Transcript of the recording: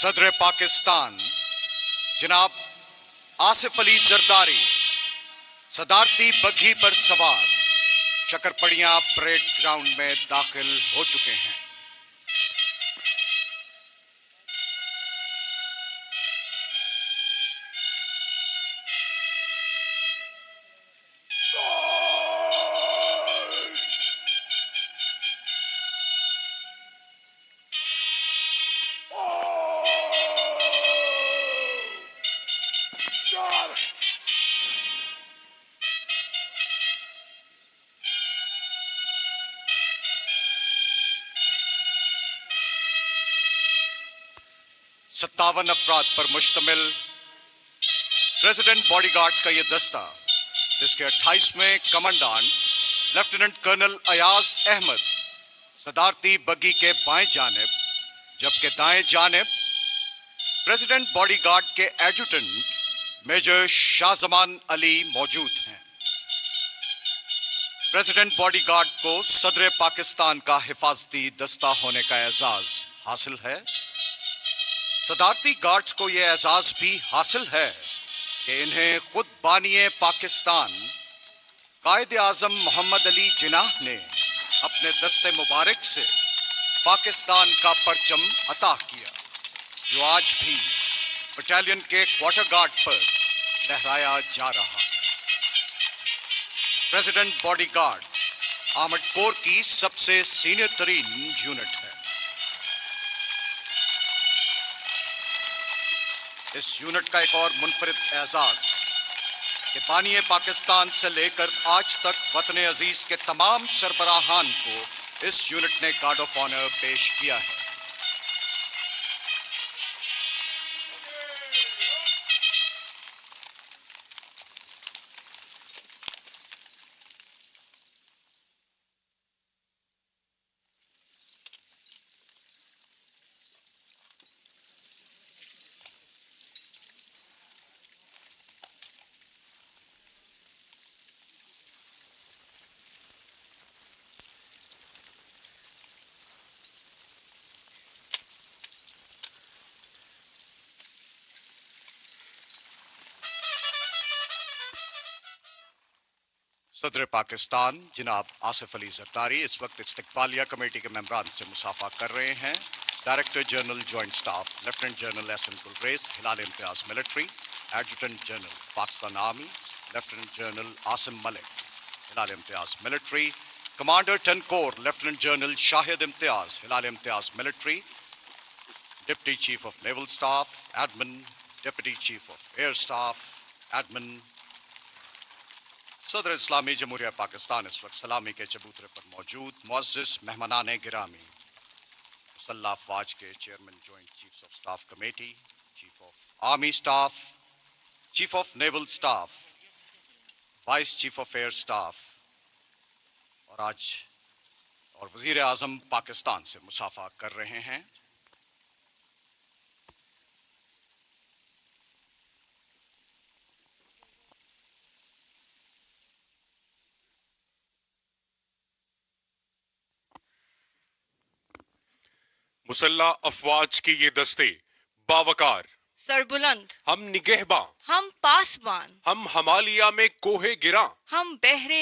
सदर पाकिस्तान जनाब आसिफ अली जरदारी सदारती बग्घी पर सवार शक्करपड़ियां परेड ग्राउंड में दाखिल हो चुके हैं। सत्तावन अफराद पर मुश्तमिल प्रेसिडेंट बॉडीगार्ड्स का यह दस्ता, जिसके 28वें commandant lieutenant colonel Ayaz Ahmed सदारती बग्घी के बाएं जानिब, जबकि दाएं जानिब प्रेसिडेंट बॉडीगार्ड के एडजुटेंट मेजर शाहजमान अली मौजूद हैं। प्रेसिडेंट बॉडीगार्ड को सदर पाकिस्तान का हिफाजती दस्ता होने का एजाज हासिल है। सदारती गार्ड्स को यह एजाज भी हासिल है कि इन्हें खुद बानिए पाकिस्तान कायद आजम मोहम्मद अली जिन्नाह ने अपने दस्ते मुबारक से पाकिस्तान का परचम अता किया, जो आज भी बटालियन के क्वार्टर गार्ड पर लहराया जा रहा है। प्रेसिडेंट बॉडीगार्ड आर्मर्ड कोर की सबसे सीनियर तरीन यूनिट है। इस यूनिट का एक और मुनफरिद एजाज कि बानिए पाकिस्तान से लेकर आज तक वतन अजीज के तमाम सरबराहान को इस यूनिट ने गार्ड ऑफ ऑनर पेश किया है। सदर पाकिस्तान जनाब आसिफ अली जरदारी इस वक्त इस्तकबालिया कमेटी के मेंबरान से मुसाफा कर रहे हैं। Director general joint staff lieutenant general SN Gulrez Hilal Imtiaz military, adjutant general Pakistan army lieutenant general Asim Malik Hilal Imtiaz military, commander 10 corps lieutenant general Shahid Imtiaz Hilal Imtiaz military, deputy chief of naval staff admin, deputy chief of air staff admin. सदर इस्लामी जमहूरिया पाकिस्तान इस वक्त सलामी के चबूतरे पर मौजूद मुअज़्ज़िज़ मेहमानाने गिरामी, मुसल्लह अफ़वाज के chairman joint chiefs of staff committee, chief of army staff, chief of naval staff, vice chief of air staff और वज़ीर आज़म पाकिस्तान से मुसाफा कर रहे हैं। मुसल्लह अफवाज के ये दस्ते बावकार, सरबुलंद, हम निगहबां, हम पासबान, हम हमालिया में कोहे गिरा, हम बहरे